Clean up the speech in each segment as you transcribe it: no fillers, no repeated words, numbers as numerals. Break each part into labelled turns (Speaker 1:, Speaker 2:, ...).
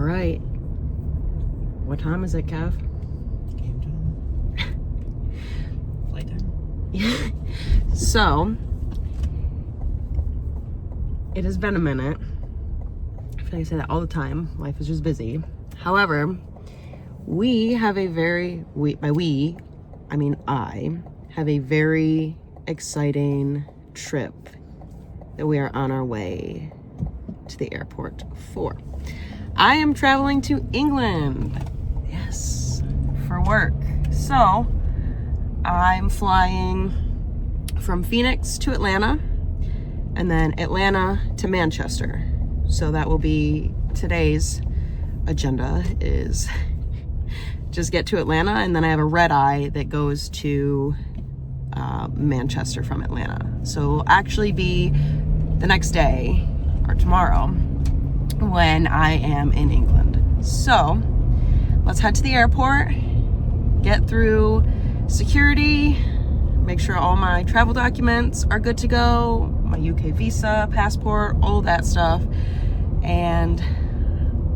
Speaker 1: right. What time is it, Kev?
Speaker 2: Game time. Flight time.
Speaker 1: So, it has been a minute. I feel like I say that all the time. Life is just busy. However, we have a very, I have a very exciting trip that we are on our way to the airport for. I am traveling to England. Yes, for work. So, I'm flying from Phoenix to Atlanta and then Atlanta to Manchester. So that will be today's agenda is just get to Atlanta, and then I have a red eye that goes to Manchester from Atlanta. So it'll actually be the next day or tomorrow when I am in England. So let's head to the airport, get through security, make sure all my travel documents are good to go, my UK visa, passport, all that stuff, and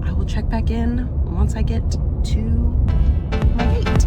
Speaker 1: I will check back in once I get to my gate.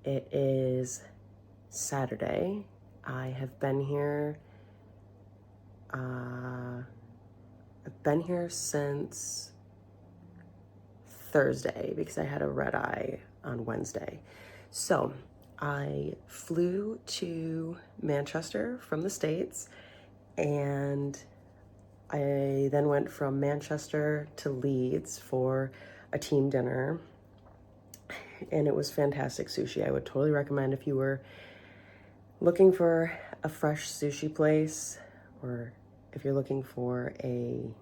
Speaker 1: It is Saturday. I have been here. I've been here since Thursday because I had a red eye on Wednesday. So I flew to Manchester from the States, and I then went from Manchester to Leeds for a team dinner, and it was fantastic sushi. I would totally recommend if you were looking for a fresh sushi place, or if you're looking for a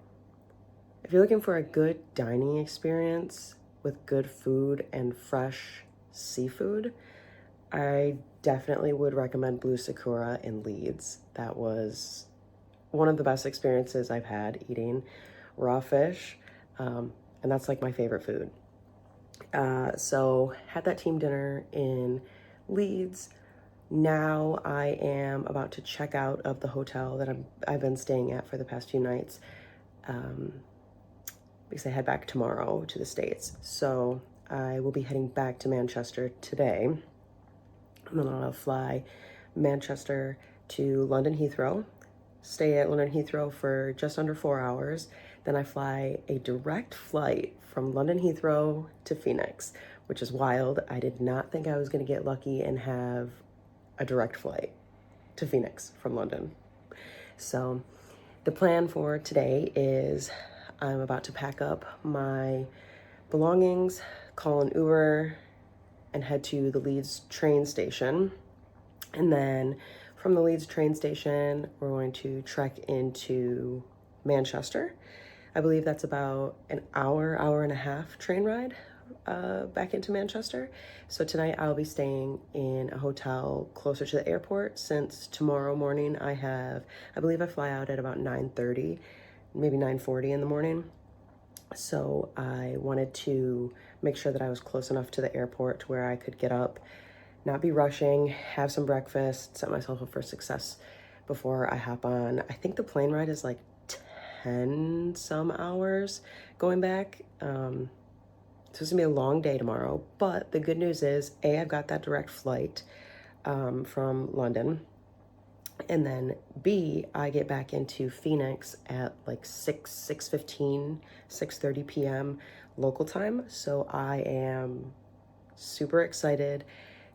Speaker 1: good dining experience with good food and fresh seafood, I definitely would recommend Blue Sakura in Leeds. That was one of the best experiences I've had eating raw fish, and that's like my favorite food. So had that team dinner in Leeds. Now I am about to check out of the hotel that I've been staying at for the past few nights, because I head back tomorrow to the States. So I will be heading back to Manchester today, and then I'll fly Manchester to London Heathrow, stay at London Heathrow for just under 4 hours. Then I fly a direct flight from London Heathrow to Phoenix, which is wild. I did not think I was going to get lucky and have a direct flight to Phoenix from London. So the plan for today is I'm about to pack up my belongings, call an Uber, and head to the Leeds train station. And then from the Leeds train station, we're going to trek into Manchester. I believe that's about an hour and a half train ride back into Manchester. So tonight I'll be staying in a hotel closer to the airport, since tomorrow morning I believe I fly out at about 9:30, maybe 9:40 in the morning. So I wanted to make sure that I was close enough to the airport to where I could get up, not be rushing, have some breakfast, set myself up for success before I hop on. I think the plane ride is like 10 some hours going back. So it's gonna be a long day tomorrow, but the good news is, A, I've got that direct flight from London, and then B, I get back into Phoenix at like 6:30 p.m. local time. So I am super excited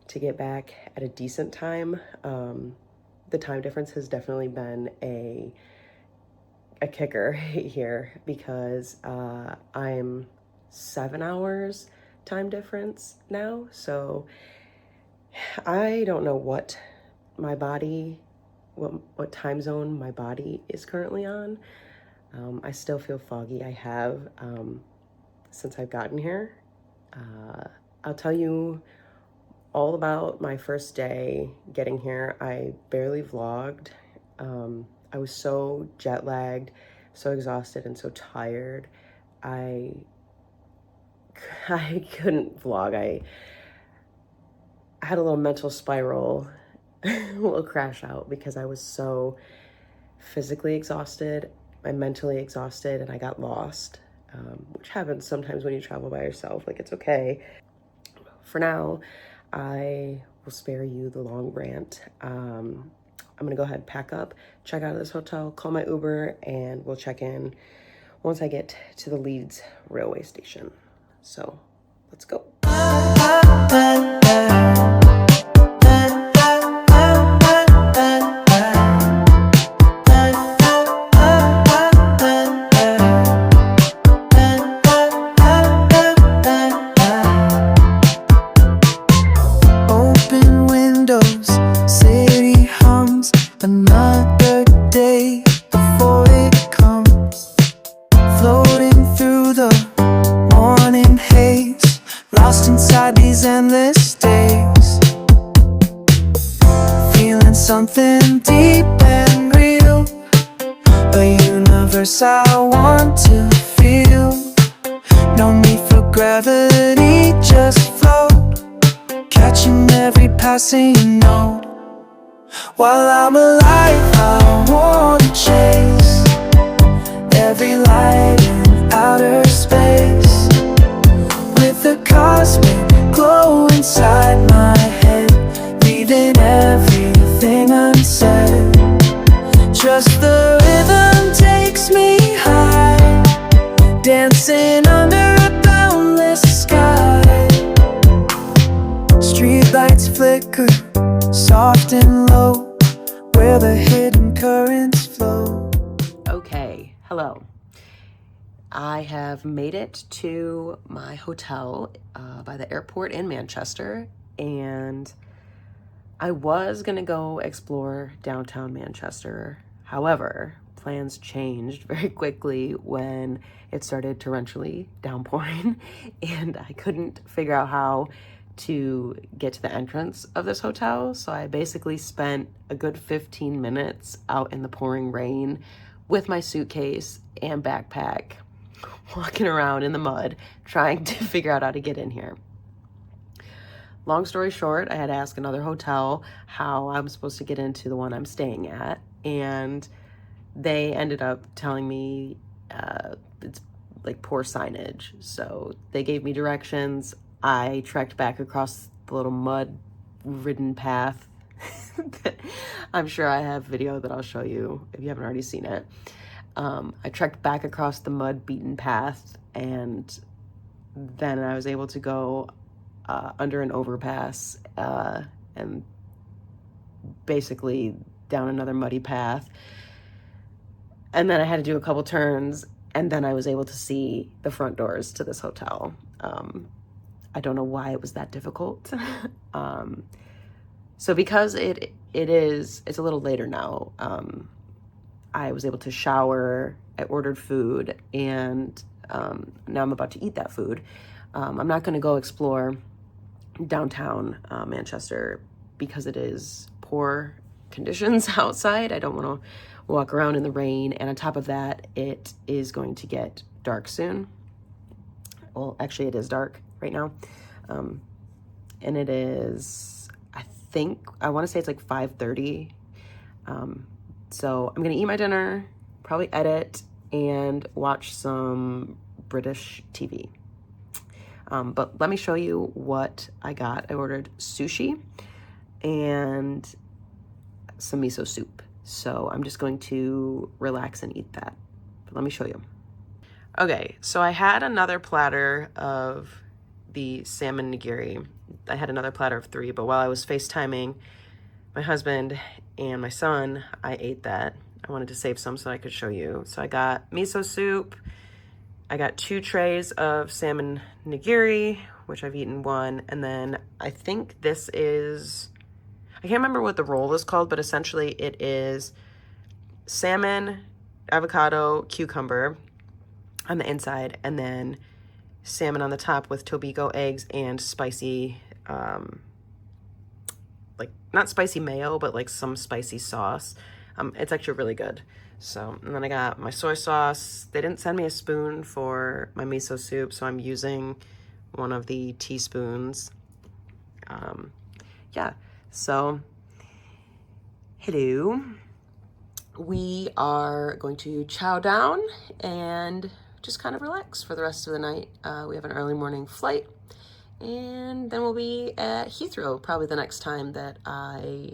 Speaker 1: to get back at a decent time. The time difference has definitely been a kicker here, because I'm 7 hours time difference now. So I don't know what time zone my body is currently on. I still feel foggy. I have since I've gotten here. I'll tell you all about my first day getting here. I barely vlogged. I was so jet lagged, so exhausted, and so tired. I couldn't vlog. I had a little mental spiral, a little crash out, because I was so physically exhausted, I'm mentally exhausted, and I got lost, which happens sometimes when you travel by yourself. Like, it's okay. For now, I will spare you the long rant. I'm gonna go ahead and pack up, check out of this hotel, call my Uber, and we'll check in once I get to the Leeds railway station. So let's go.
Speaker 3: Open windows, city hums, another day before it comes, floating through the morning haze, lost inside these endless days, feeling something deep and real, a universe I want to feel. No need for gravity, just float, catching every passing note. While I'm alive, I wanna chase every light in outer space, with the cosmic glow inside my head. flicker, soft and low, where the hidden currents flow.
Speaker 1: Okay, hello. I have made it to my hotel by the airport in Manchester, and I was gonna go explore downtown Manchester. However, plans changed very quickly when it started torrentially downpouring, and I couldn't figure out how to get to the entrance of this hotel. So I basically spent a good 15 minutes out in the pouring rain with my suitcase and backpack, walking around in the mud, trying to figure out how to get in here. Long story short, I had to ask another hotel how I'm supposed to get into the one I'm staying at, and they ended up telling me it's like poor signage. So they gave me directions. I trekked back across the little mud-ridden path. I'm sure I have video that I'll show you if you haven't already seen it. I trekked back across the mud-beaten path, and then I was able to go under an overpass and basically down another muddy path. And then I had to do a couple turns, and then I was able to see the front doors to this hotel. I don't know why it was that difficult. So because it's a little later now, I was able to shower, I ordered food, and now I'm about to eat that food. I'm not gonna go explore downtown Manchester because it is poor conditions outside. I don't wanna walk around in the rain, and on top of that, it is going to get dark soon. Well, actually it is dark right now. And it is, I wanna say it's like 5:30. So I'm gonna eat my dinner, probably edit, and watch some British TV. But let me show you what I got. I ordered sushi and some miso soup. So I'm just going to relax and eat that. But let me show you. Okay, so I had another platter of the salmon nigiri. I had another platter of 3, but while I was FaceTiming my husband and my son, I ate that. I wanted to save some so I could show you. So I got miso soup. I got 2 trays of salmon nigiri, which I've eaten 1. And then I think this is, I can't remember what the roll is called, but essentially it is salmon, avocado, cucumber on the inside, and then salmon on the top with Tobiko eggs and spicy, like not spicy mayo, but like some spicy sauce. It's actually really good. So, and then I got my soy sauce. They didn't send me a spoon for my miso soup, so I'm using one of the teaspoons. Yeah, so hello. We are going to chow down and just kind of relax for the rest of the night. We have an early morning flight, and then we'll be at Heathrow probably the next time that I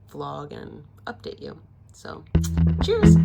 Speaker 1: vlog and update you. So, cheers.